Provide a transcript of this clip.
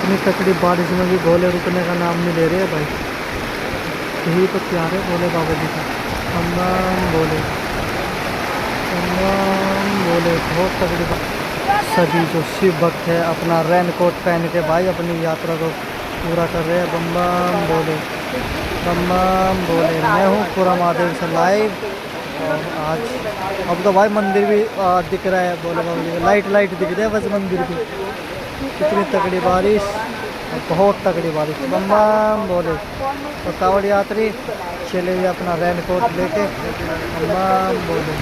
इतनी तकड़ी बारिश में भी भोले रुकने का नाम नहीं ले रहे हैं भाई। यही तो प्यार है भोले बाबा जी का। बम बोले, बम बोले, बहुत तगड़ी बात। सभी जो शिव भक्त है अपना रेन कोट पहन के भाई अपनी यात्रा को पूरा कर रहे हैं। बम बम बोले, बम बम बोले। मैं हूँ पूरा महादेव से लाइव। और आज अब तो भाई मंदिर भी दिख रहा है भोले बाबा जी का। लाइट लाइट दिख रही है बस मंदिर की। कितनी तगड़ी बारिश, बहुत तगड़ी बारिश। बम बम बोले। तो कावड़ यात्री चले अपना रेन कोट लेके। बम बम बोले।